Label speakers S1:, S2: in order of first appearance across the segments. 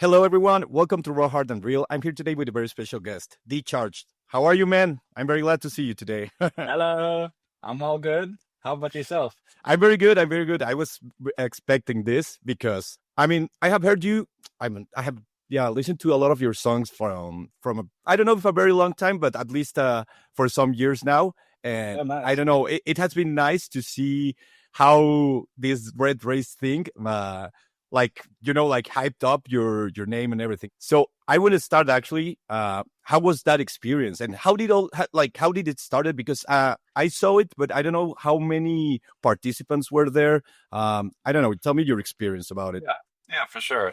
S1: Hello, everyone. Welcome to Raw, Hard, and Real. I'm here today with a very special guest, D Charged. How are you, man? I'm very glad to see you today.
S2: Hello, I'm all good. How about yourself?
S1: I'm very good. I'm very good. I was expecting this because I have heard you. I have listened to a lot of your songs from I don't know if a very long time, but at least for some years now. And
S2: Oh,
S1: I
S2: nice.
S1: don't know. It has been nice to see how this red race thing, like hyped up your name and everything. So I want to start actually. How was that experience, and how did it started? Because I saw it, but I don't know how many participants were there. I don't know. Tell me your experience about it.
S2: Yeah, yeah, for sure.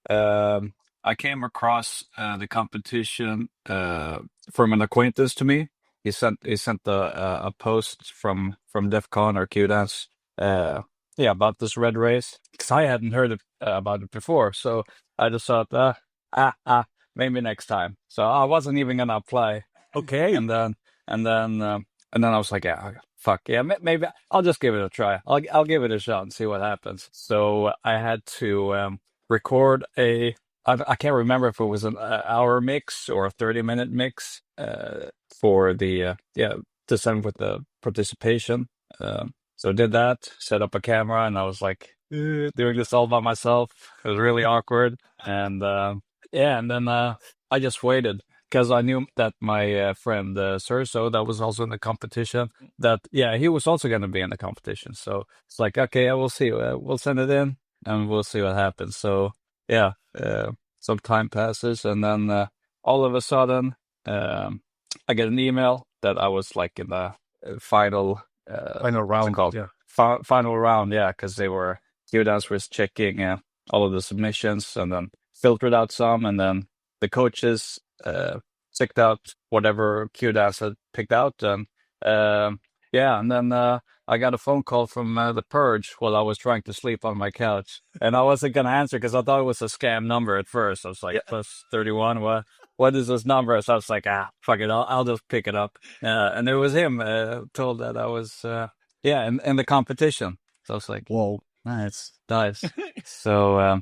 S2: I came across the competition from an acquaintance to me. He sent a post from DEF CON or QDance, yeah, about this red race because I hadn't heard about it before. So I just thought, ah, ah, maybe next time. So I wasn't even gonna apply,
S1: Okay.
S2: and then and then and then I was like, yeah, fuck yeah, maybe I'll just give it a try. I'll give it a shot and see what happens. So I had to record I can't remember if it was an hour mix or a 30-minute mix for the to send with the participation. So I did that, set up a camera, and I was like doing this all by myself. It was really awkward, and yeah, and then I just waited because I knew that my friend Serso, that was also in the competition, that he was also going to be in the competition. So it's like, okay, I will see. We'll send it in and we'll see what happens. So yeah, some time passes, and then all of a sudden, I get an email that I was like in the final,
S1: Final
S2: what's it
S1: round.
S2: called?
S1: Yeah.
S2: Final round, yeah, because QDance was checking all of the submissions and then filtered out some, and then the coaches picked out whatever QDance had picked out, and and then I got a phone call from the Purge while I was trying to sleep on my couch, and I wasn't gonna answer because I thought it was a scam number at first. I was like,
S1: Yeah.
S2: plus 31, what is this number? So I was like, fuck it, I'll just pick it up. And it was him told that I was in the competition. So I was like,
S1: Whoa.
S2: nice. So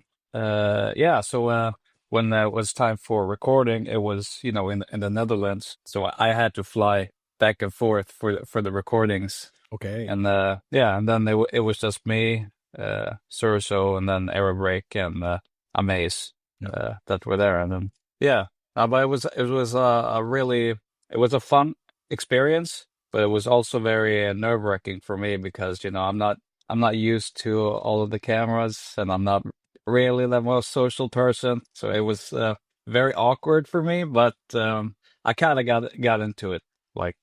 S2: when it was time for recording, it was in the Netherlands, so I had to fly back and forth for the recordings,
S1: Okay.
S2: and and then it was just me, Surso, and then Aerobrake and Amaze
S1: Yeah.
S2: that were there, and then but it was it was a fun experience, but it was also very nerve-wracking for me because I'm not used to all of the cameras, and I'm not really the most social person, so it was very awkward for me. But I kind of got into it, like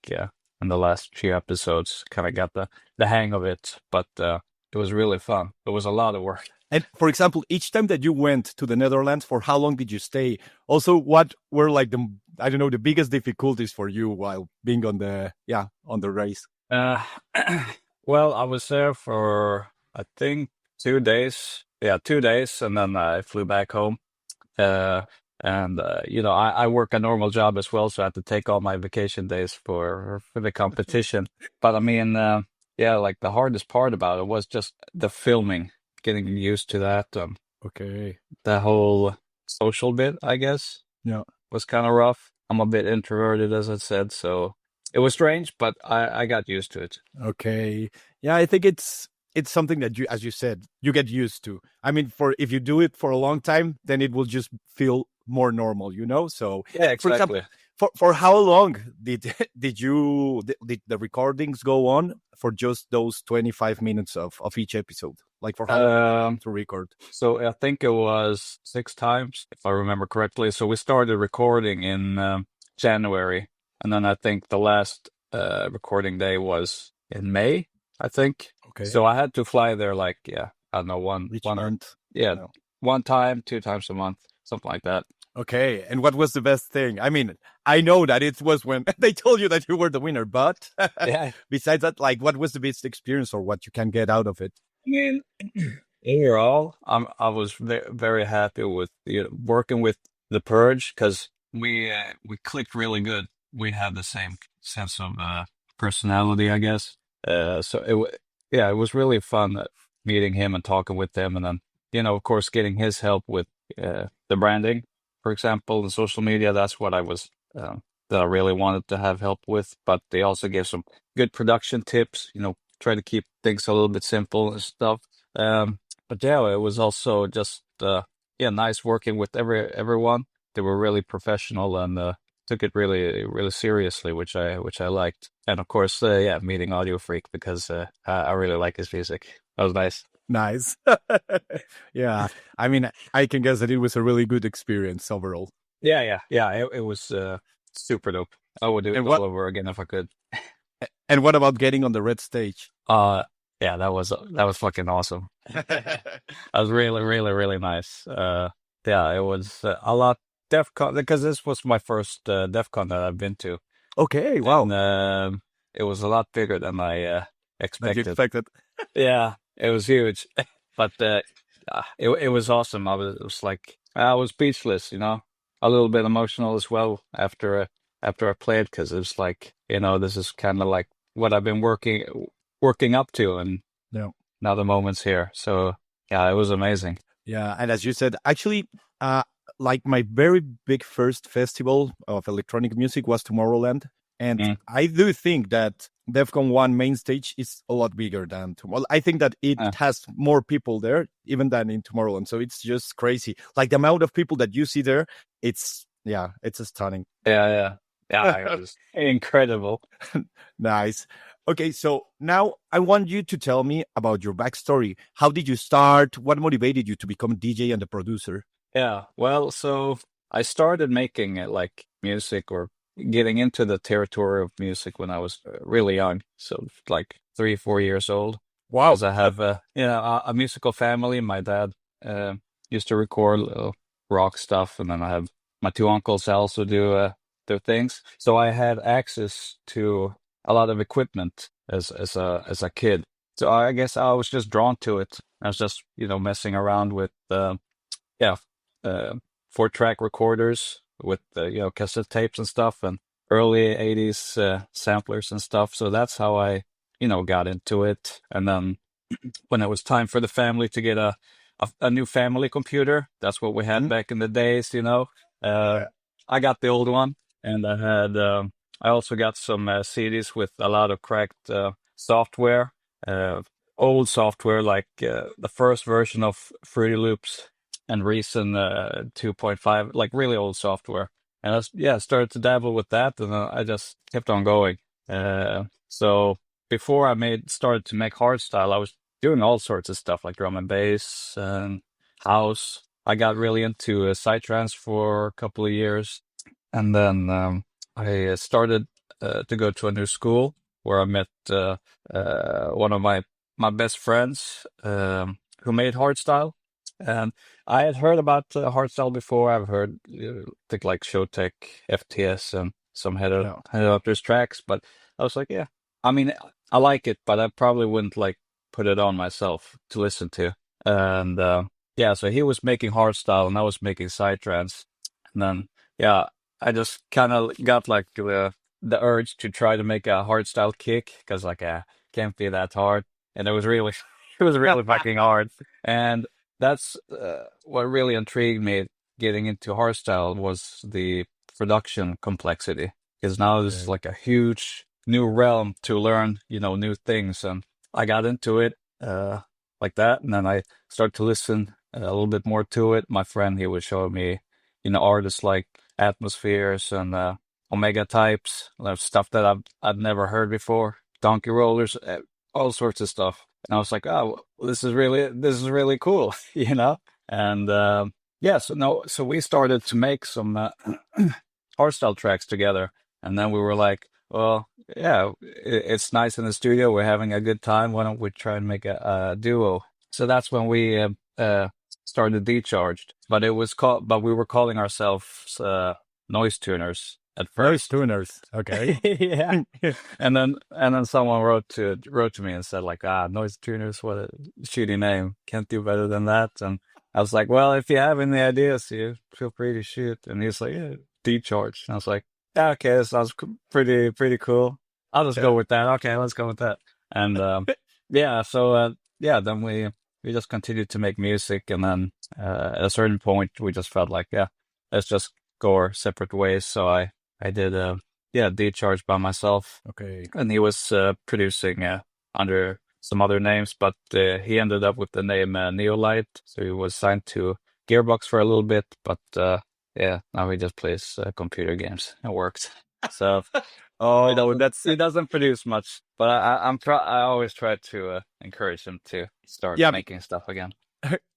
S2: in the last few episodes, kind of got the hang of it. But it was really fun. It was a lot of work.
S1: And for example, each time that you went to the Netherlands, for how long did you stay? Also, what were like the biggest difficulties for you while being on the race?
S2: Uh, well, I was there for I think 2 days. Yeah, 2 days, and then I flew back home. And I work a normal job as well, so I had to take all my vacation days for the competition. But I mean, like the hardest part about it was just the filming, getting used to that.
S1: Okay.
S2: The whole social bit, I guess,
S1: Yeah.
S2: was kind of rough. I'm a bit introverted, as I said, so it was strange, but I got used to it.
S1: Okay. Yeah, I think it's something that you, as you said, you get used to. I mean, for if you do it for a long time, then it will just feel more normal. So,
S2: Yeah,
S1: for example,
S2: exactly.
S1: for how long did did the recordings go on for just those 25 minutes of each episode? Like for how long
S2: Um,
S1: to record?
S2: So I think it was 6 times, if I remember correctly. So we started recording in January, and then I think the last recording day was in May, I think.
S1: Okay.
S2: So I had to fly there like, I don't know,
S1: Each
S2: one or
S1: month.
S2: yeah,
S1: No.
S2: one time, 2 times a month, something like that.
S1: Okay. And what was the best thing? I mean, I know that it was when they told you that you were the winner, but
S2: Yeah,
S1: besides that, like, what was the best experience or what you can get out of it?
S2: I mean, overall, I was very happy with working with the Purge because we clicked really good. We have the same sense of personality, I guess. So it was really fun meeting him and talking with him, and then of course, getting his help with the branding, for example, the social media. That's what I was that I really wanted to have help with. But they also gave some good production tips. Try to keep things a little bit simple and stuff. But yeah, it was also just yeah, nice working with everyone. They were really professional and took it really really seriously, which I liked. And of course, yeah, meeting Audio Freak because I really like his music. That was nice.
S1: Nice. Yeah. I mean, I can guess that it was a really good experience overall.
S2: Yeah, yeah, yeah. It was super dope. I would do it
S1: And
S2: all
S1: what
S2: over again if I could.
S1: and what about getting on the red stage?
S2: Uh, yeah, that was fucking awesome. That was really, really, really nice. Yeah, it was a lot DEF CON because this was my first DEF CON that I've been to,
S1: Okay,
S2: and
S1: wow.
S2: it was a lot bigger than I
S1: That you
S2: expected.
S1: expected.
S2: Yeah, it was huge, but it was awesome. It was like I was speechless, a little bit emotional as well after I played because it was like this is kind of like what I've been working up to, and
S1: Yeah.
S2: now the moment's here. So yeah, it was amazing.
S1: Yeah, and as you said, actually, uh, like my very big first festival of electronic music was Tomorrowland, and
S2: Mm.
S1: I do think that DEFCON One main stage is a lot bigger than Tomorrow. I think that it
S2: Uh,
S1: has more people there even than in Tomorrowland, so it's just crazy. Like the amount of people that you see there, it's stunning.
S2: yeah, yeah, yeah. It was incredible.
S1: Nice. Okay, so now I want you to tell me about your backstory. How did you start? What motivated you to become a DJ and a producer?
S2: Yeah. Well, so I started making like music or getting into the territory of music when I was really young. So like 3, 4 years old.
S1: Wow.
S2: Because I have a musical family. My dad used to record rock stuff, and then I have my two uncles also do their things. So I had access to a lot of equipment as a kid. So I guess I was just drawn to it. I was just messing around with yeah, uh, 4-track recorders with cassette tapes and stuff, and early '80s samplers and stuff. So that's how I got into it. And then when it was time for the family to get a new family computer, that's what we had
S1: Mhm.
S2: back in the days.
S1: Yeah.
S2: I got the old one, and I also got some CDs with a lot of cracked software, uh, old software like the first version of Fruity Loops and Reason 2.5, like really old software. And I started to dabble with that, and I just kept on going. So before I started to make hardstyle, I was doing all sorts of stuff like drum and bass and house. I got really into psytrance for a couple of years, and then I started to go to a new school where I met one of my best friends who made hardstyle. And I had heard about hardstyle before. I've heard think like Showtech, FTS, and some
S1: Yeah.
S2: head tracks, but I was like, yeah. I mean, I like it, but I probably wouldn't like put it on myself to listen to. And yeah, so he was making hardstyle and I was making psytrance. And then yeah, I just kind of got like the urge to try to make a hardstyle kick because like can't be that hard, and it was really it was really fucking hard. And that's what really intrigued me getting into hardstyle was the production complexity, because now this is
S1: Okay.
S2: like a huge new realm to learn, new things. And I got into it like that, and then I started to listen a little bit more to it. My friend, he was showing me, artists like atmospheres and omega types, stuff that I'd never heard before, donkey rollers, all sorts of stuff. And I was like, oh, this is really cool, And yeah, so we started to make some hardstyle tracks together, and then we were like, well, yeah, it's nice in the studio. We're having a good time. Why don't we try and make a duo? So that's when we started Decharged, but we were calling ourselves Noise Tuners at
S1: Noise
S2: first.
S1: tuners. Okay.
S2: Yeah. And then someone wrote to me and said like, Noise Tuners, what a shitty name. Can't do better than that. And I was like, well, if you have any ideas, you feel free to shoot. And he's like, yeah, Decharged. And I was like, yeah, okay, that sounds pretty cool. I'll just
S1: Yeah.
S2: go with that. Okay, let's go with that. And yeah, so yeah, then we we just continued to make music, and then at a certain point, we just felt like, yeah, let's just go our separate ways. So I did Decharge by myself,
S1: Okay.
S2: and he was producing under some other names, but he ended up with the name Neolite. So he was signed to Gearbox for a little bit, but yeah, now he just plays computer games. It works. So
S1: Oh, that's
S2: he doesn't produce much, but I always try to encourage him to start
S1: yeah.
S2: making stuff again.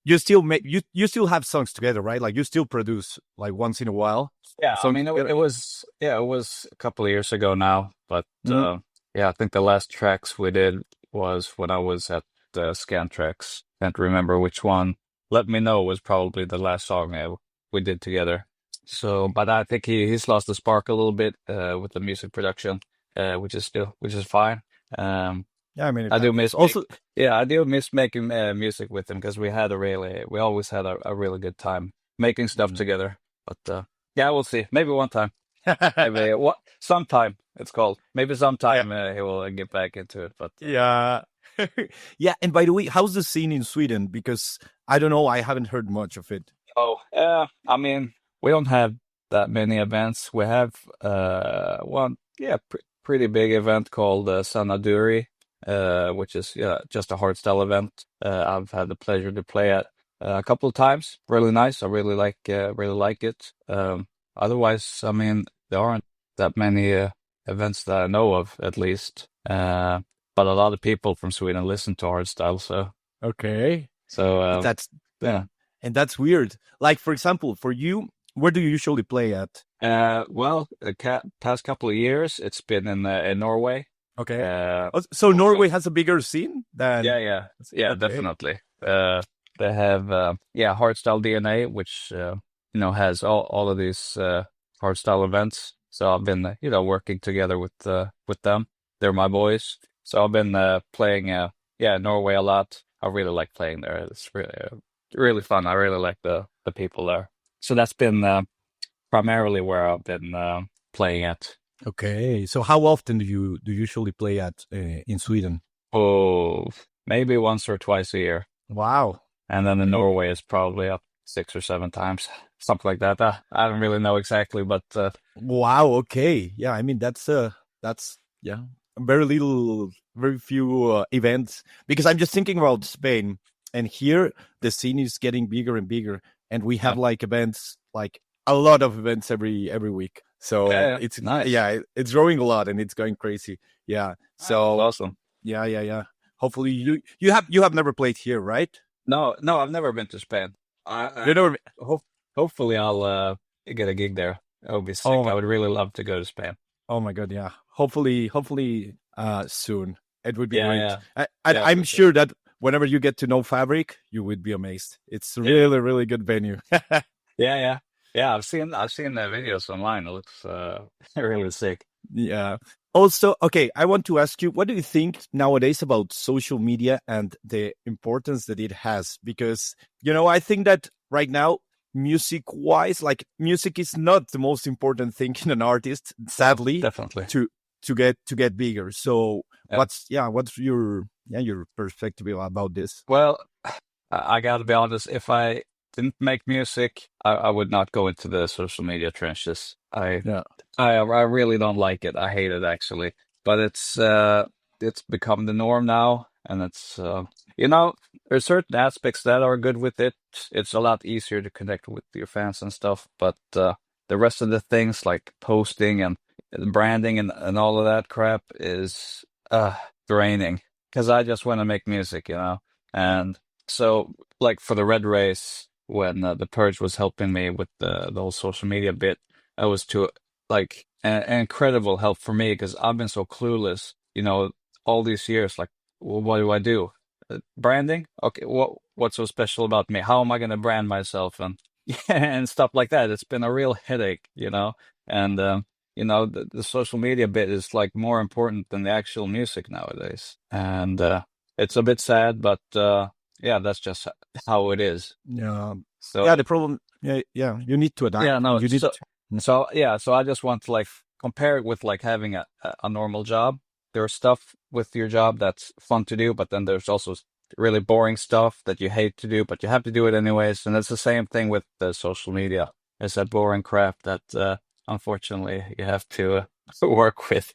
S1: You still make you still have songs together, right? Like you still produce like once in a while.
S2: Yeah, I
S1: Songs
S2: mean
S1: together.
S2: it was a couple of years ago now, but
S1: Mhm.
S2: yeah, I think the last tracks we did was when I was at Scantrax. Can't remember which one. Let Me Know was probably the last song we did together. So, but I think he's lost the spark a little bit with the music production, which is fine. Um,
S1: Yeah, I mean it
S2: I do
S1: happens.
S2: miss
S1: Also,
S2: I do miss making music with him because we always had a really good time making stuff
S1: Mhm.
S2: together. But yeah, we'll see. Maybe one time. Maybe sometime it's called. Maybe
S1: yeah,
S2: sometime he will get back into it. But
S1: yeah, yeah. And by the way, how's the scene in Sweden? Because I don't know, I haven't heard much of it.
S2: I mean, we don't have that many events. We have one pretty big event called Sanaduri, which is just a hardstyle event. I've had the pleasure to play at a couple of times. Really nice. I really like it. Otherwise, I mean, there aren't that many events that I know of, at least. But a lot of people from Sweden listen to hardstyle,
S1: Okay,
S2: so
S1: that's
S2: yeah.
S1: and that's weird. Like for example, for you, where do you usually play at?
S2: Well, the past couple of years, it's been in Norway.
S1: Okay,
S2: Uh,
S1: so
S2: also,
S1: Norway has a bigger scene than
S2: yeah,
S1: okay.
S2: definitely. They have Hardstyle DNA, which has all of these hardstyle events. So I've been working together with them. They're my boys. So I've been playing Norway a lot. I really like playing there. It's really fun. I really like the people there. So that's been primarily where I've been playing at.
S1: Okay, so how often do you usually play at in Sweden?
S2: Oh, maybe once or twice a year.
S1: Wow.
S2: And then in
S1: Okay.
S2: Norway is probably up 6 or 7 times, something like that. I don't really know exactly, but
S1: Wow. Okay. Yeah. I mean, that's yeah, very little, very few events because I'm just thinking about Spain, and here the scene is getting bigger and bigger, and we have
S2: yeah,
S1: like events, like a lot of events every week. So
S2: yeah,
S1: it's
S2: nice.
S1: yeah, it's growing a lot and it's going crazy. Yeah.
S2: That's
S1: So
S2: awesome.
S1: yeah. Hopefully you have never played here, right?
S2: No, no, I've never been to Spain.
S1: You never.
S2: Hopefully I'll get a gig there. That would be
S1: Oh
S2: sick.
S1: my.
S2: I would really love to go to Spain.
S1: Oh my god, yeah. Hopefully, soon. It would be
S2: Yeah,
S1: great.
S2: yeah, yeah,
S1: I'm
S2: for sure.
S1: sure that whenever you get to know Fabric, you would be amazed. It's a
S2: Yeah,
S1: really good venue.
S2: yeah. Yeah, I've seen the videos online. It looks really sick.
S1: Yeah. Also, okay, I want to ask you, what do you think nowadays about social media and the importance that it has? Because, I think that right now, music wise, like music is not the most important thing in an artist,
S2: No,
S1: sadly,
S2: definitely.
S1: to to get bigger. So
S2: Yeah.
S1: what's your perspective about this?
S2: Well, I gotta be honest, if I didn't make music, I would not go into the social media trenches.
S1: Yeah.
S2: I really don't like it. I hate it actually. But it's become the norm now, and it's there's certain aspects that are good with it. It's a lot easier to connect with your fans and stuff, but the rest of the things like posting and branding and all of that crap is draining because I just want to make music, and so like for the Red Race when the Purge was helping me with the whole social media bit, I was to like an incredible help for me because I've been so clueless, all these years. Like, well, what do I do? Branding? Okay, what's so special about me? How am I going to brand myself and and stuff like that? It's been a real headache, and the social media bit is like more important than the actual music nowadays, and it's a bit sad, but yeah, that's just how it is.
S1: Yeah.
S2: So
S1: Yeah, the problem, yeah, you need to adapt.
S2: yeah, no,
S1: You need
S2: so I just want to like compare it with like having a normal job. There's stuff with your job that's fun to do, but then there's also really boring stuff that you hate to do, but you have to do it anyways. And it's the same thing with the social media. It's that boring crap that unfortunately you have to work with.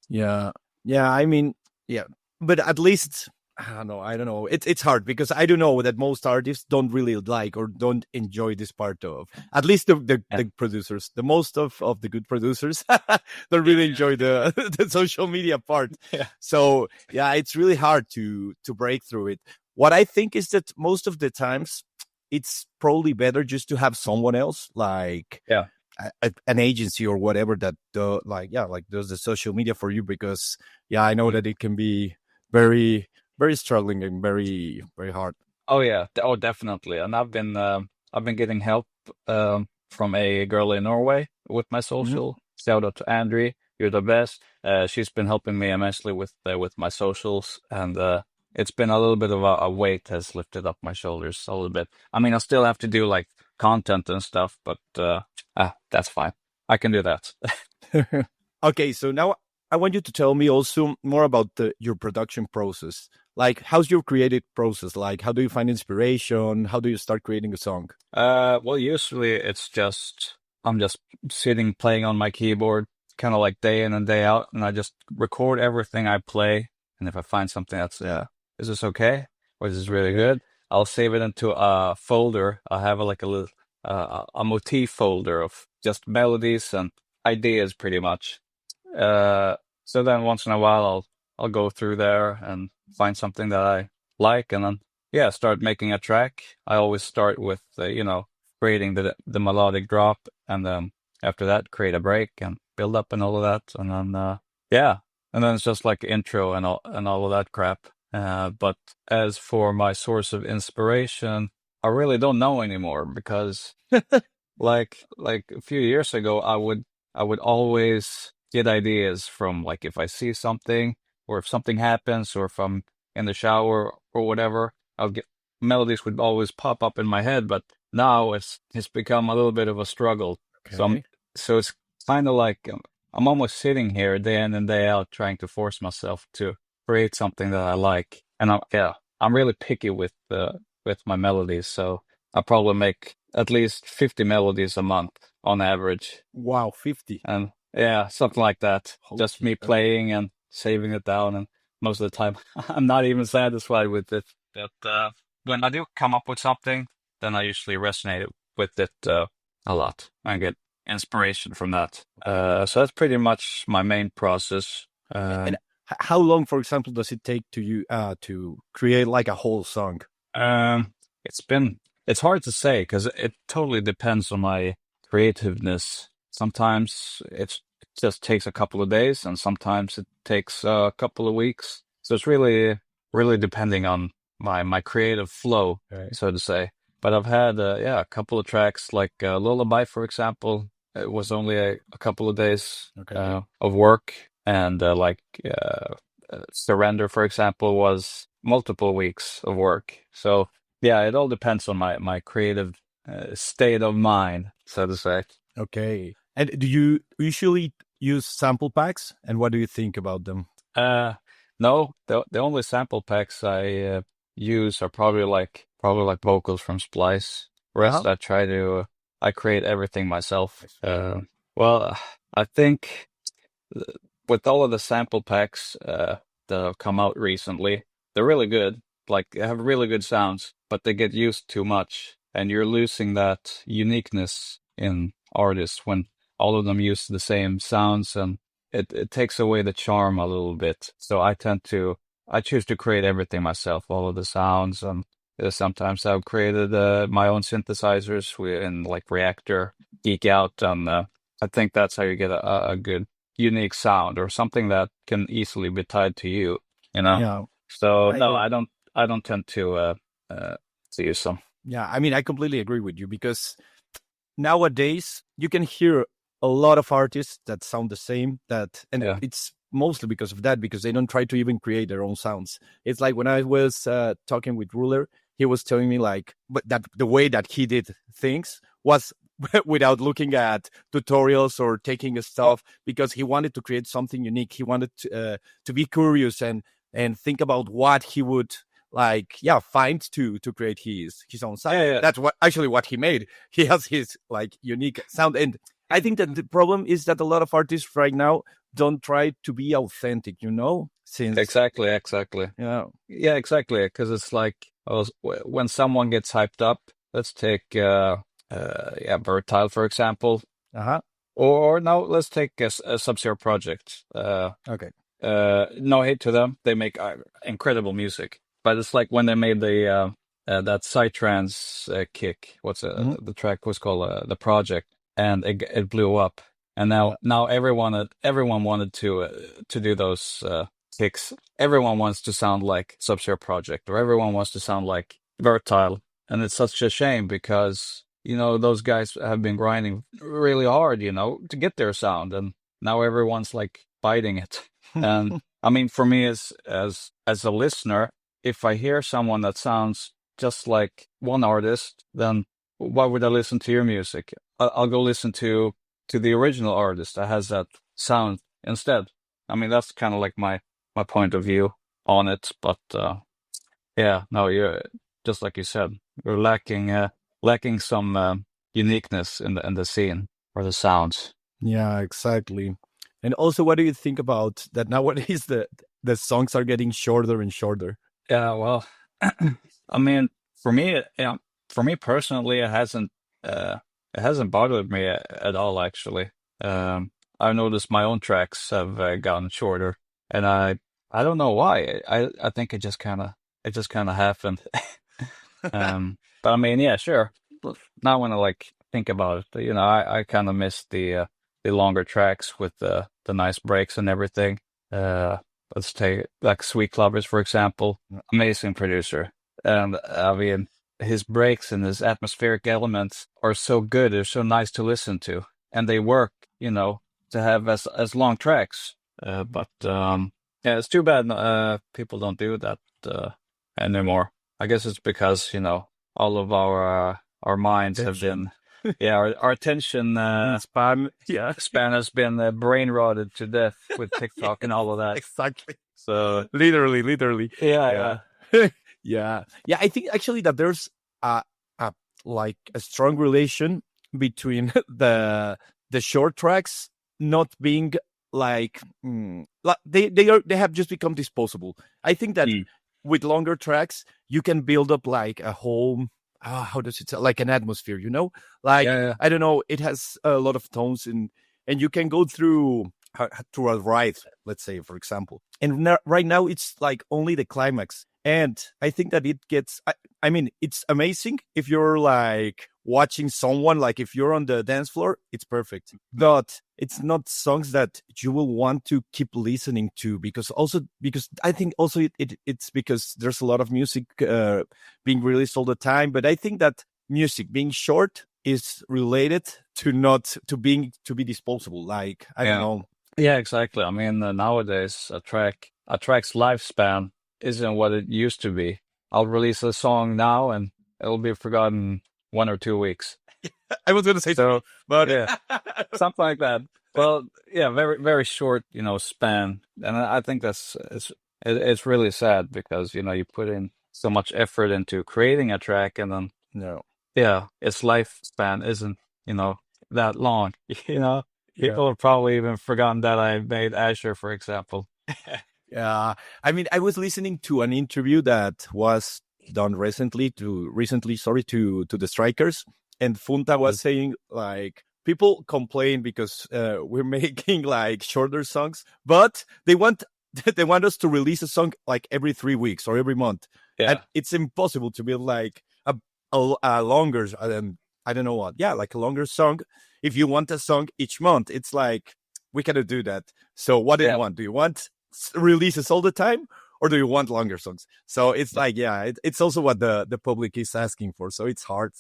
S1: Yeah. Yeah. I mean, yeah. But at least I don't know. It's hard because I do know that most artists don't really like or don't enjoy this part of at least
S2: Yeah.
S1: the producers. The most of the good producers don't really enjoy the the social media part.
S2: Yeah.
S1: So yeah, it's really hard to break through it. What I think is that most of the times it's probably better just to have someone else like
S2: Yeah.
S1: an agency or whatever that like does the social media for you, because yeah, I know
S2: Mm.
S1: that it can be very very struggling and very very hard.
S2: Oh yeah. Oh, definitely. And I've been getting help from a girl in Norway with my
S1: Mhm.
S2: social. Shout out to Andri. You're the best. She's been helping me immensely with my socials, and it's been a little bit of a weight has lifted up my shoulders a little bit. I mean, I still have to do like content and stuff, but that's fine. I can do that.
S1: Okay, so now I want you to tell me also more about your production process. Like, how's your creative process? Like, how do you find inspiration? How do you start creating a song?
S2: Well, usually it's just I'm just sitting playing on my keyboard, kind of like day in and day out, and I just record everything I play. And if I find something that's is this okay or is this really good, I'll save it into a folder. I have like a little a motif folder of just melodies and ideas, pretty much. Uh, so then once in a while I'll go through there and find something that I like, and then yeah, start making a track. I always start with creating the melodic drop, and then after that create a break and build up and all of that, and then yeah, and then it's just like intro and all of that crap. But as for my source of inspiration, I really don't know anymore because like a few years ago, I would always get ideas from like if I see something or if something happens or if I'm in the shower or whatever, I'll get melodies would always pop up in my head. But now it's become a little bit of a struggle. So
S1: Okay.
S2: so it's kind of like I'm almost sitting here day in and day out trying to force myself to create something that I like. And I'm really picky with my melodies. So I probably make at least 50 melodies a month on average.
S1: Wow, 50.
S2: And yeah, something like that. Just
S1: Okay.
S2: me playing and saving it down. And most of the time, I'm not even satisfied with it. But when I do come up with something, then I usually resonate with it a lot. I get inspiration from that. So that's pretty much my main process.
S1: And how long, for example, does it take to you to create like a whole song?
S2: Um, it's been it's hard to say because it totally depends on my creativeness. Sometimes it just takes a couple of days, and sometimes it takes a couple of weeks. So it's really depending on my creative flow,
S1: Right.
S2: so to say. But I've had a couple of tracks like Lullaby, for example. It was only a couple of days
S1: Okay.
S2: of work, and Surrender, for example, was multiple weeks of work. So yeah, it all depends on my creative state of mind, so to say.
S1: Okay. And do you usually use sample packs? And what do you think about them?
S2: Uh, no, the only sample packs I use are probably like vocals from Splice. Rest,
S1: Uh-huh.
S2: I create everything myself. Well, I think with all of the sample packs that have come out recently, they're really good. Like they have really good sounds, but they get used too much, and you're losing that uniqueness in artists when all of them use the same sounds, and it takes away the charm a little bit. So I choose to create everything myself, all of the sounds, and sometimes I've created my own synthesizers in like Reactor, Geek Out, and I think that's how you get a good unique sound or something that can easily be tied to you, you know?
S1: Yeah.
S2: So
S1: I
S2: no, I don't tend to use them.
S1: yeah, I mean, I completely agree with you because nowadays you can hear a lot of artists that sound the same and
S2: Yeah.
S1: it's mostly because of that, because they don't try to even create their own sounds. It's like when I was talking with Ruler, he was telling me like but that the way that he did things was without looking at tutorials or taking a stuff, because he wanted to create something unique. He wanted to be curious and think about what he would like find to create his own sound.
S2: Yeah, yeah.
S1: That's what he made. He has his like unique sound, and I think that the problem is that a lot of artists right now don't try to be authentic, since
S2: Exactly. Yeah, exactly. Because it's like when someone gets hyped up, let's take Versatile, for example.
S1: uh-huh.
S2: Or now let's take a Sub-Zero project.
S1: Okay.
S2: No hate to them. They make incredible music. But it's like when they made that Psytrance kick. What's
S1: Mhm.
S2: the track was called? The Project, and it blew up. And
S1: Yeah.
S2: now everyone wanted to do those kicks. Everyone wants to sound like Sub-Zero Project, or everyone wants to sound like Vertile. And it's such a shame because those guys have been grinding really hard, to get their sound, and now everyone's like biting it. And I mean, for me as a listener, if I hear someone that sounds just like one artist, then why would I listen to your music? I'll go listen to the original artist that has that sound instead. I mean, that's kind of like my point of view on it. But yeah, no, you're just like you said, you're lacking some uniqueness in the scene or the sounds.
S1: Yeah, exactly. And also, what do you think about that nowadays the songs are getting shorter and shorter?
S2: Yeah, well, I mean, for me, for me personally, uh, it hasn't bothered me at all. Actually, I've noticed my own tracks have gotten shorter, and I don't know why. I think it just kind of happened. But I mean, yeah, sure. Now when I like think about it, I kind of miss the longer tracks with the nice breaks and everything. Let's take like Sweet Clubbers, for example. Amazing producer. And I mean, his breaks and his atmospheric elements are so good. They're so nice to listen to. And they work, to have as long tracks. But yeah, it's too bad people don't do that anymore. I guess it's because, all of our minds have
S1: Attention.
S2: been, yeah, our attention
S1: Span. Yeah.
S2: span has been brain rotted to death with TikTok and all of that.
S1: Exactly.
S2: So
S1: Literally.
S2: yeah,
S1: Yeah. Yeah. I think actually that there's a like a strong relation between the short tracks not being they have just become disposable. I think that
S2: Mm.
S1: with longer tracks you can build up like a whole how does it say, like an atmosphere, like
S2: Yeah,
S1: I don't know, it has a lot of tones, and you can go through a ride, let's say, for example. And right now it's like only the climax, and I think that it gets I mean, it's amazing if you're like watching someone, like if you're on the dance floor, it's perfect, but it's not songs that you will want to keep listening to, because I think also it's because there's a lot of music being released all the time. But I think that music being short is related to not to be disposable, like I don't
S2: yeah,
S1: know.
S2: yeah, exactly. I mean, nowadays a track's lifespan isn't what it used to be. I'll release a song now and it'll be forgotten 1 or 2 weeks.
S1: I was gonna say
S2: So
S1: but
S2: yeah, something like that. Well, yeah, very very short, span, and I think it's really sad because you put in so much effort into creating a track, and then
S1: no.
S2: yeah, its lifespan isn't that long.
S1: Yeah.
S2: People have probably even forgotten that I made Azure, for example.
S1: Yeah, I mean, I was listening to an interview that was done sorry, to the strikers, and Funta was saying like people complain because we're making like shorter songs, but they want they want us to release a song like every 3 weeks or every month, and
S2: Yeah,
S1: it's impossible to build like a longer I don't know what, yeah, like a longer song. If you want a song each month, it's like we cannot do that. So what do you
S2: yeah,
S1: want? Do you want releases all the time, or do you want longer songs? So it's
S2: yeah,
S1: like, yeah, it's also what the public is asking for, so it's hard.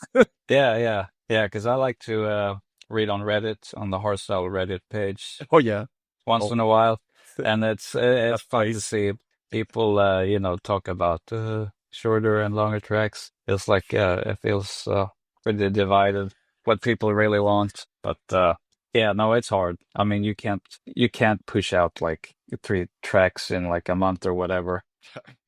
S2: yeah. Because I like to read on Reddit, on the Hardstyle Reddit page
S1: Oh yeah.
S2: once
S1: Oh,
S2: in a while, and it's
S1: that
S2: fun to
S1: place.
S2: see people talk about shorter and longer tracks. It's like it feels pretty divided what people really want, but yeah, no, it's hard. I mean, you can't push out like 3 tracks in like a month or whatever.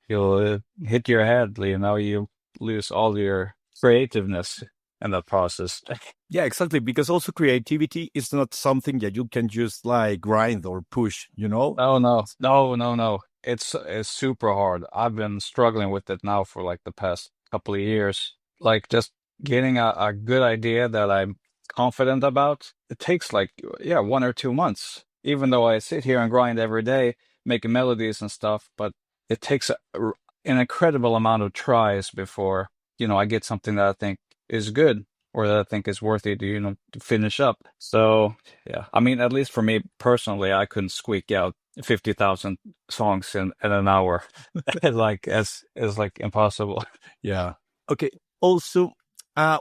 S2: you'll hit your head. You lose all your creativeness in that process.
S1: Yeah, exactly. Because also creativity is not something that you can just like grind or push, you know?
S2: No, no, no, no, no. It's super hard. I've been struggling with it now for like the past couple of years. Like just getting a good idea that I'm confident about. It takes like, yeah, 1 or 2 months. Even though I sit here and grind every day, making melodies and stuff, but it takes an incredible amount of tries before, I get something that I think is good or that I think is worthy to, to finish up. So yeah, I mean, at least for me personally, I couldn't squeak out 50,000 songs in an hour. Like as like impossible.
S1: Yeah. Okay. Also,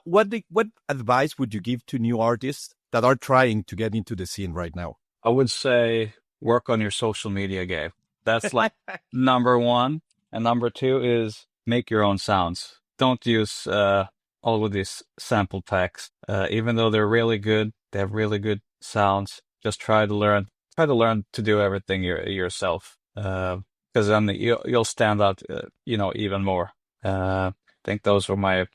S1: what advice would you give to new artists that are trying to get into the scene right now?
S2: I would say work on your social media game. That's like number one. And number two is make your own sounds. Don't use all of these sample packs. Even though they're really good, they have really good sounds. Just try to learn to do everything yourself. Because then you'll stand out, even more. I think those were I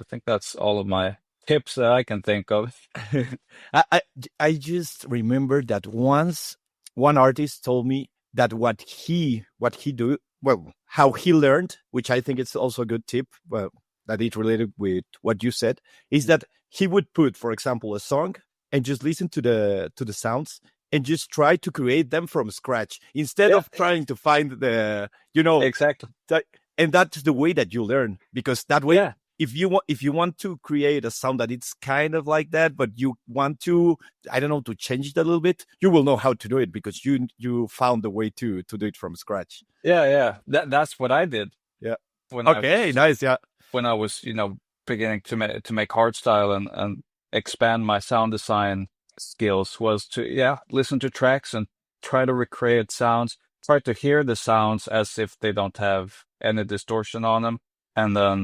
S2: think that's all of my tips that I can think of.
S1: I, I I just remember that once one artist told me that what he do well how he learned, which I think it's also a good tip, well, that it related with what you said, is that he would put, for example, a song and just listen to the sounds and just try to create them from scratch instead
S2: Yeah,
S1: of trying to find the
S2: exactly.
S1: that, and that's the way that you learn, because that way,
S2: Yeah,
S1: if you want to create a sound that it's kind of like that, but you want to, I don't know, to change it a little bit, you will know how to do it because you found the way to do it from scratch.
S2: yeah, yeah. That's what I did
S1: Yeah.
S2: when I
S1: Okay,
S2: was
S1: nice. Yeah.
S2: beginning to make hardstyle and expand my sound design skills was to listen to tracks and try to recreate sounds, try to hear the sounds as if they don't have any distortion on them, and then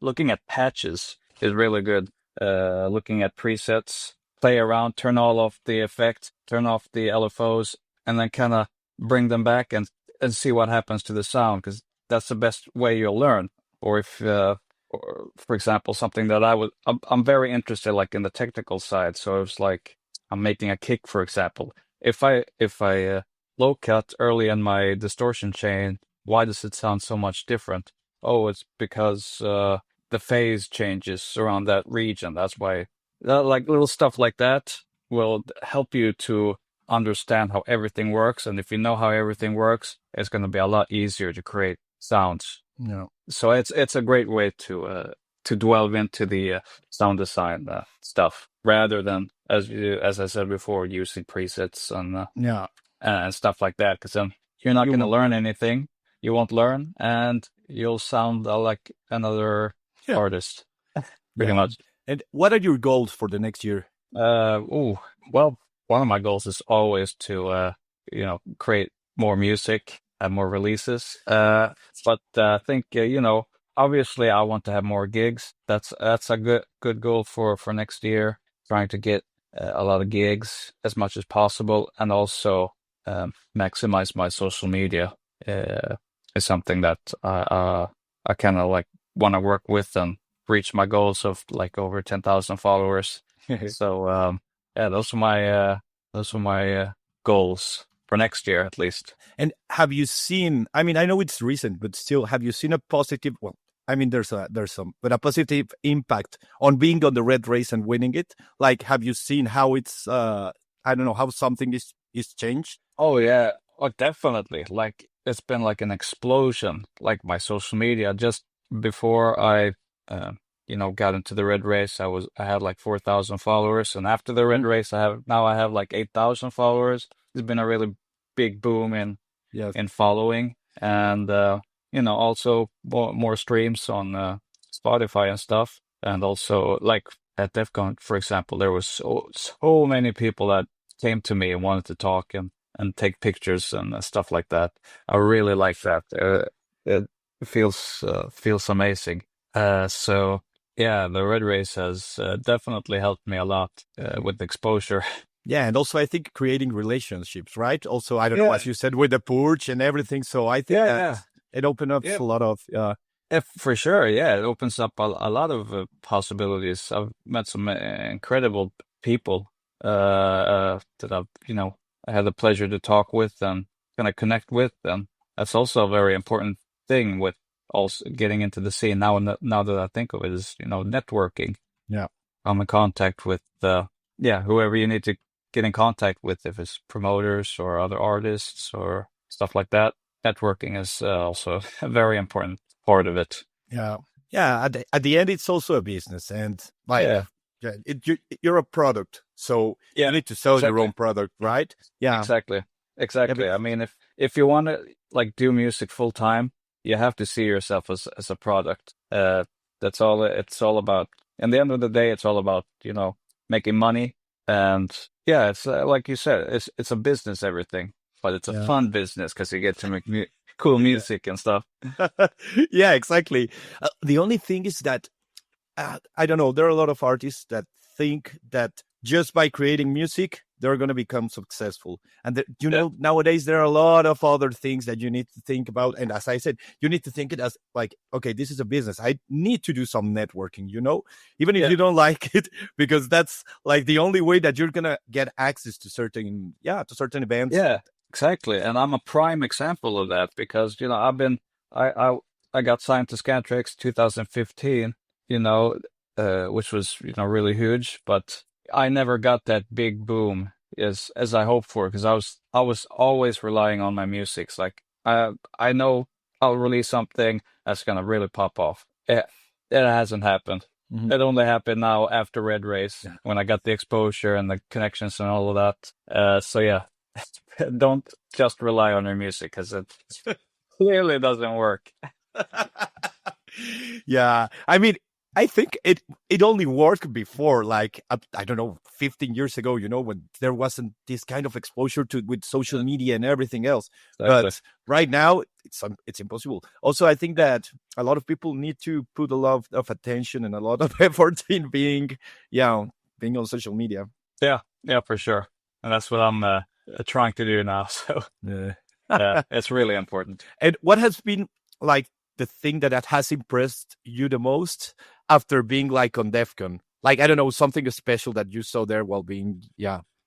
S2: looking at patches is really good. Looking at presets, play around, turn all off the effects, turn off the LFOs, and then kind of bring them back and see what happens to the sound because that's the best way you'll learn. Or if or for example, something that I'm very interested like in the technical side. So it's like I'm making a kick, for example. If I low cut early in my distortion chain, why does it sound so much different? Oh, it's because the phase changes around that region. That's why, like little stuff like that will help you to understand how everything works. And if you know how everything works, it's going to be a lot easier to create sounds.
S1: No.
S2: So it's a great way to delve into the sound design stuff rather than as I said before using presets
S1: Yeah.
S2: and stuff like that because then you're not
S1: You
S2: going to
S1: will.
S2: learn anything. You won't learn, and you'll sound like another
S1: Yeah.
S2: artist pretty
S1: Yeah.
S2: much.
S1: And what are your goals for the next year?
S2: Oh well, one of my goals is always to create more music and more releases. But I think obviously I want to have more gigs. That's a good goal for next year. Trying to get a lot of gigs as much as possible, and also maximize my social media. Is something that I kind of like want to work with and reach my goals of like over 10,000 followers. So yeah, those are my goals for next year at least.
S1: And have you seen, I mean, I know it's recent, but still, have you seen a positive, well, I mean, there's some, but a positive impact on being on the red race and winning it? Like, have you seen how it's, I don't know, how something is changed?
S2: Oh yeah, oh definitely. Like it's been like an explosion. Like my social media just before I got into the red race, I had like 4,000 followers, and after the red
S1: Mm.
S2: race, I have like 8,000 followers. It's been a really big boom
S1: Yes.
S2: in following, and also more streams on Spotify and stuff, and also like at DefCon, for example, there was so many people that came to me and wanted to talk and take pictures and stuff like that. I really like that. It feels amazing. So yeah, the red race has definitely helped me a lot with exposure.
S1: Yeah, and also I think creating relationships, right? Also, I don't know,
S2: Yeah,
S1: as you said, with the purge and everything. So I think
S2: yeah,
S1: that
S2: yeah.
S1: It opens up
S2: Yeah,
S1: a lot of
S2: if, for sure. Yeah, it opens up a lot of possibilities. I've met some incredible people that I've, I had the pleasure to talk with and kind of connect with, and that's also a very important thing with also getting into the scene now. Now that I think of it, is networking.
S1: yeah.
S2: I'm in contact with whoever you need to get in contact with, if it's promoters or other artists or stuff like that. Networking is also a very important part of it.
S1: Yeah. Yeah. At the end, it's also a business. And like,
S2: Yeah,
S1: yeah, you're a product. So you
S2: yeah,
S1: need to sell your
S2: exactly,
S1: own product, right? Yeah.
S2: exactly,
S1: Yeah.
S2: exactly. I mean, if you want to like do music full time, you have to see yourself as a product. That's all it's all about. In the end of the day, it's all about making money. And yeah, it's like you said, it's a business, everything, but it's a
S1: Yeah.
S2: fun business because you get to make cool music and stuff.
S1: Yeah, exactly. The only thing is that I don't know. There are a lot of artists that think that just by creating music, they're going to become successful. And
S2: Yeah,
S1: nowadays there are a lot of other things that you need to think about. And as I said, you need to think it as like, okay, this is a business. I need to do some networking, even if
S2: yeah,
S1: you don't like it, because that's like the only way that you're going to get access to certain events.
S2: yeah, exactly. And I'm a prime example of that because I I I got signed to Scantrax 2015, you know, which was really huge, but I never got that big boom as I hoped for because I was always relying on my music. It's like I know I'll release something that's gonna really pop off. It hasn't happened.
S1: Mhm.
S2: It only happened now after Red Race when I got the exposure and the connections and all of that. So yeah, don't just rely on your music because it clearly doesn't work.
S1: Yeah, I mean, I think it only worked before, like I don't know, 15 years ago, when there wasn't this kind of exposure to with social media and everything else.
S2: Exactly.
S1: But right now, it's impossible. Also, I think that a lot of people need to put a lot of attention and a lot of effort in being on social media.
S2: Yeah, yeah, for sure. And that's what I'm trying to do now. So
S1: Yeah.
S2: yeah, it's really important.
S1: And what has been like the thing that has impressed you the most after being like on DEFCON? Like, I don't know, something special that you saw there while being,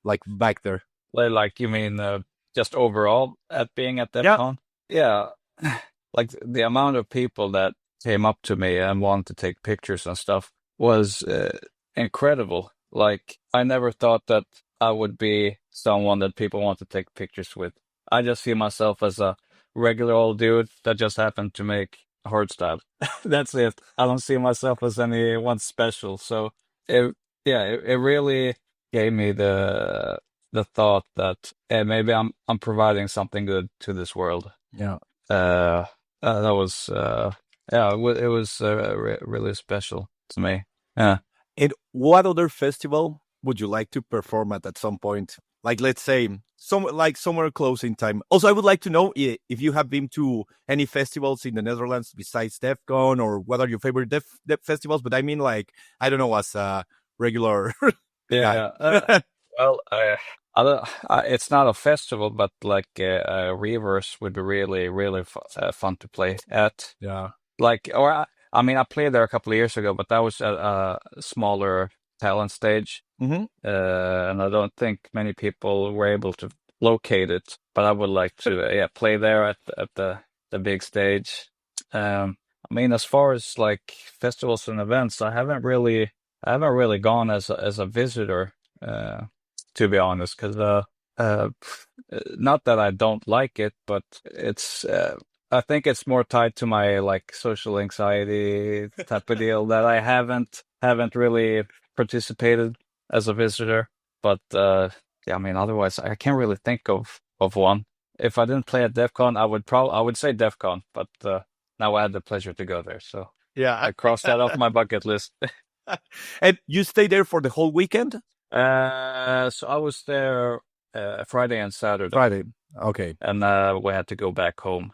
S1: like back there.
S2: Like you mean just overall at being at
S1: Yeah.
S2: DEFCON? Yeah, like the amount of people that came up to me and wanted to take pictures and stuff was incredible. Like I never thought that I would be someone that people want to take pictures with. I just see myself as a regular old dude that just happened to make hardstyle. That's it. I don't see myself as anyone special. So it, yeah, it really gave me the thought that maybe I'm providing something good to this world.
S1: Yeah.
S2: That was yeah, it was really special to me. Yeah.
S1: And what other festival would you like to perform at some point? Like, let's say, somewhere close in time. Also, I would like to know if you have been to any festivals in the Netherlands besides DEFCON, or what are your favorite Def festivals. But I mean, like, I don't know, as a regular guy.
S2: Yeah. Well, I don't, it's not a festival, but like Reverse would be really, really fun to play at.
S1: Yeah.
S2: Like, I mean, I played there a couple of years ago, but that was a smaller talent stage.
S1: Hmm.
S2: And I don't think many people were able to locate it. But I would like to, play there at the big stage. I mean, as far as like festivals and events, I haven't really gone as a visitor, to be honest, because not that I don't like it, but it's I think it's more tied to my like social anxiety type of deal that I haven't really participated as a visitor. But yeah, I mean, otherwise I can't really think of one. If I didn't play at DEF CON, I would say DEF CON, but now I had the pleasure to go there, so
S1: Yeah.
S2: I crossed that off my bucket list.
S1: And you stay there for the whole weekend?
S2: So I was there Friday and Saturday,
S1: Friday. Okay.
S2: and we had to go back home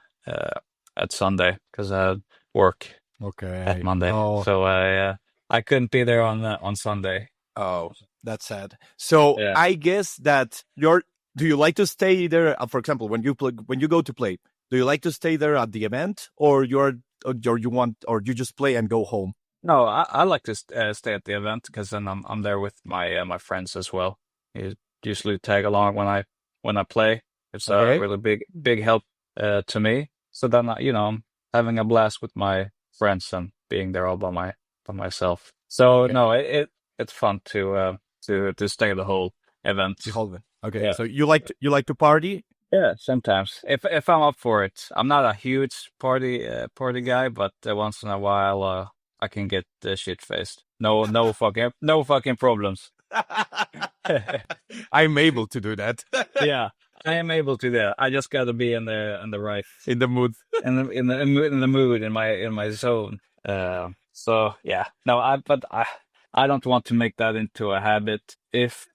S2: at Sunday because I had work at
S1: Okay.
S2: Monday.
S1: Oh,
S2: So I couldn't be there on Sunday.
S1: oh, that's sad. So
S2: Yeah.
S1: I guess that do you like to stay there? For example, when you go to play, Do you like to stay there at the event, or or you just play and go home?
S2: No, I like to stay at the event because then I'm there with my friends as well. You usually tag along when I play. It's a
S1: Okay.
S2: really big help to me. So then I'm having a blast with my friends and being there all by myself. So
S1: Okay.
S2: no, it's fun to stay the whole event.
S1: The whole event. Okay.
S2: Yeah.
S1: So you like to party?
S2: Yeah, sometimes if I'm up for it, I'm not a huge party guy, but once in a while, I can get shit faced. No fucking problems.
S1: I'm able to do that.
S2: Yeah, I am able to do that. I just got to be in the right
S1: In the mood.
S2: in the mood in my zone. So yeah, no, I don't want to make that into a habit. If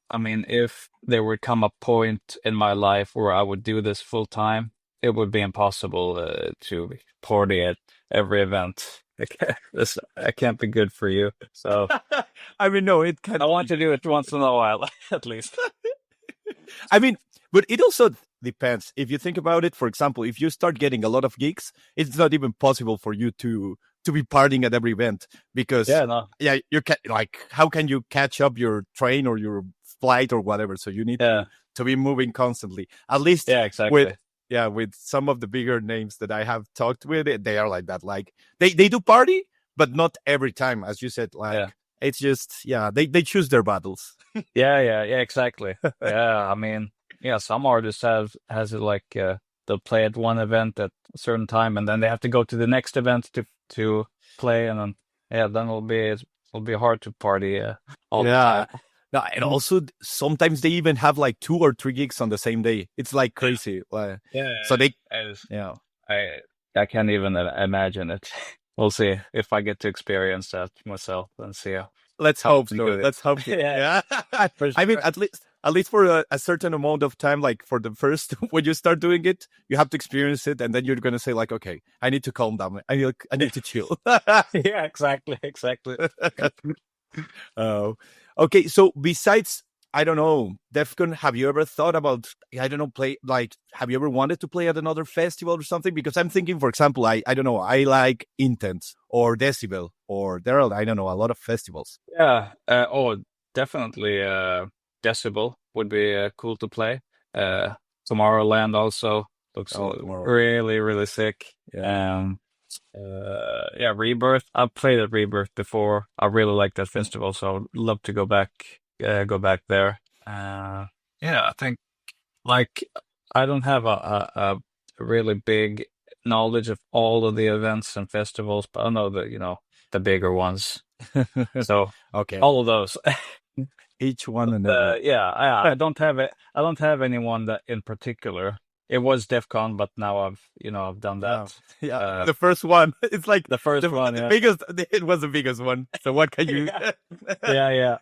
S2: there would come a point in my life where I would do this full time, it would be impossible to party at every event. I can't be good for you. So
S1: I mean, no, it can.
S2: I want to do it once in a while, at least.
S1: I mean, but it also depends. If you think about it, for example, if you start getting a lot of gigs, it's not even possible for you to be partying at every event because
S2: Yeah, no,
S1: yeah, you can like how can you catch up your train or your flight or whatever? So you need
S2: yeah,
S1: to be moving constantly. At least
S2: yeah,
S1: with
S2: exactly.
S1: yeah, with some of the bigger names that I have talked with, they are like that. Like they do party, but not every time, as you said. Like
S2: Yeah.
S1: it's just yeah, they choose their battles.
S2: Yeah, exactly. Yeah, yeah, some artists has it like they'll play at one event at a certain time, and then they have to go to the next event to play, and then yeah, then it'll be hard to party all the
S1: Yeah.
S2: time.
S1: No, and also sometimes they even have like 2 or 3 gigs on the same day. It's like
S2: Yeah,
S1: crazy.
S2: yeah,
S1: So they,
S2: it is.
S1: yeah.
S2: I can't even imagine it. We'll see if I get to experience that myself and see
S1: Let's
S2: how
S1: hope
S2: to
S1: so.
S2: do it.
S1: Let's hope so.
S2: Yeah,
S1: Yeah.
S2: for
S1: I mean,
S2: sure.
S1: at least for a certain amount of time, like for the first when you start doing it, you have to experience it, and then you're gonna say like, okay, I need to calm down. I need to chill.
S2: Yeah, exactly.
S1: Oh, okay. So besides, I don't know, Defcon, have you ever thought about, I don't know, play like, have you ever wanted to play at another festival or something? Because I'm thinking, for example, I don't know, I like Intense or Decibel, or there are, I don't know, a lot of festivals.
S2: Yeah. Definitely. Decibel would be cool to play. Uh, Tomorrowland also looks
S1: Oh, tomorrow.
S2: really, really sick.
S1: Yeah.
S2: Yeah, Rebirth. I've played at Rebirth before. I really like that festival, so I'd love to go back there. Yeah, I think like I don't have a really big knowledge of all of the events and festivals, but I know the bigger ones. So
S1: Okay.
S2: all of those.
S1: Each one and every.
S2: Yeah, I don't have it. I don't have anyone that in particular. It was DEF CON, but now I've done
S1: Yeah.
S2: that.
S1: Yeah.
S2: Uh,
S1: The first one. It's like
S2: the first one,
S1: the
S2: yeah.
S1: biggest, it was the biggest one. So what can you?
S2: Yeah, yeah.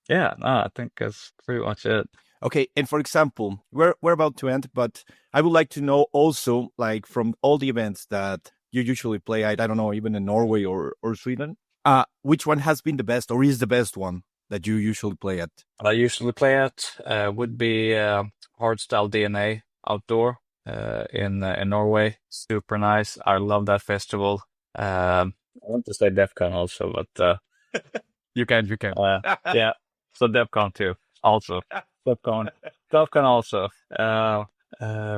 S2: Yeah, no, I think that's pretty much it.
S1: Okay, and for example, we're about to end, but I would like to know also, like from all the events that you usually play at, I don't know, even in Norway or Sweden, which one has been the best or is the best one that you usually play at?
S2: What I usually play at would be Hardstyle DNA outdoor in Norway. Super nice. I love that festival. I want to say DEF CON also, but
S1: You can.
S2: yeah. So DEF CON too. Also DEF CON. DEF CON also.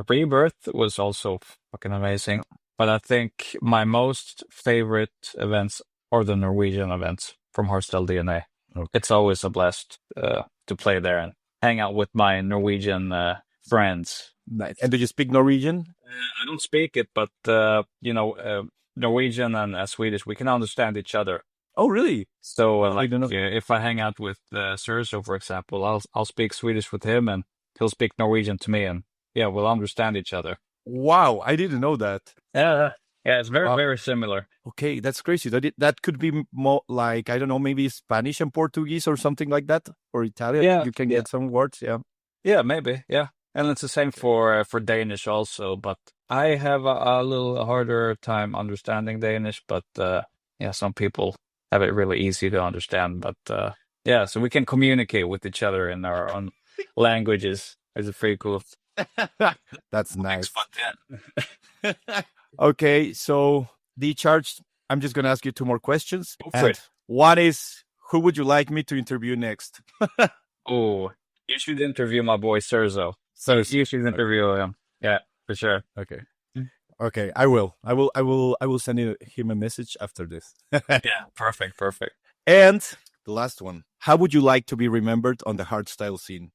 S2: Rebirth was also fucking amazing. But I think my most favorite events are the Norwegian events from Hardstyle DNA.
S1: Okay.
S2: It's always a blast to play there and hang out with my Norwegian friends.
S1: Nice. And do you speak Norwegian?
S2: I don't speak it, but Norwegian and Swedish, we can understand each other.
S1: Oh, really?
S2: So,
S1: I don't know.
S2: if I hang out with Sergio, for example, I'll speak Swedish with him, and he'll speak Norwegian to me, and yeah, we'll understand each other.
S1: Wow, I didn't know that.
S2: Yeah, yeah, it's very
S1: Wow.
S2: very similar.
S1: Okay, that's crazy. That could be more like, I don't know, maybe Spanish and Portuguese or something like that, or Italian.
S2: Yeah,
S1: You can
S2: yeah,
S1: get some words. Yeah.
S2: yeah, maybe, yeah, and it's the same for Danish also, but I have a little harder time understanding Danish, but yeah, some people have it really easy to understand, but yeah, so we can communicate with each other in our own languages. It's pretty cool.
S1: That's nice.
S2: Fun,
S1: Okay, so the charge. I'm just gonna ask you two more questions.
S2: Go for it.
S1: One is, who would you like me to interview next?
S2: Oh, you should interview my boy Serzo. You should interview him. Yeah, for sure.
S1: Okay. Okay, I will. I will send him a message after this.
S2: Yeah, perfect.
S1: And the last one. How would you like to be remembered on the hardstyle scene?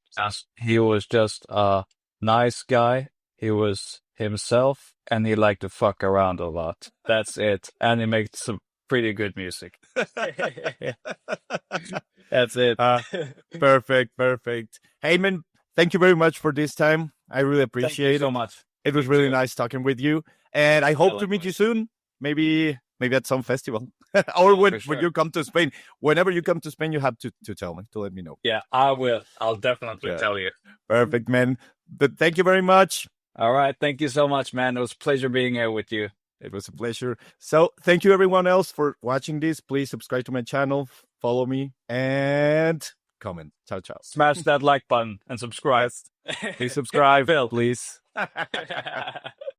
S2: He was just a nice guy. He was himself, and he liked to fuck around a lot. That's it. And he makes some pretty good music. That's it.
S1: Perfect. Hey, man, thank you very much for this time. I really appreciate it
S2: so much.
S1: It was really nice talking with you. And I hope to meet you soon. Maybe at some festival. Or when you come to Spain. Whenever you come to Spain, you have to tell me, to let me know.
S2: Yeah, I will. I'll definitely tell you.
S1: Perfect, man. But thank you very much.
S2: All right. Thank you so much, man. It was a pleasure being here with you.
S1: It was a pleasure. So thank you everyone else for watching this. Please subscribe to my channel, follow me, and comment. Ciao.
S2: Smash that like button and subscribe.
S1: Please subscribe, please.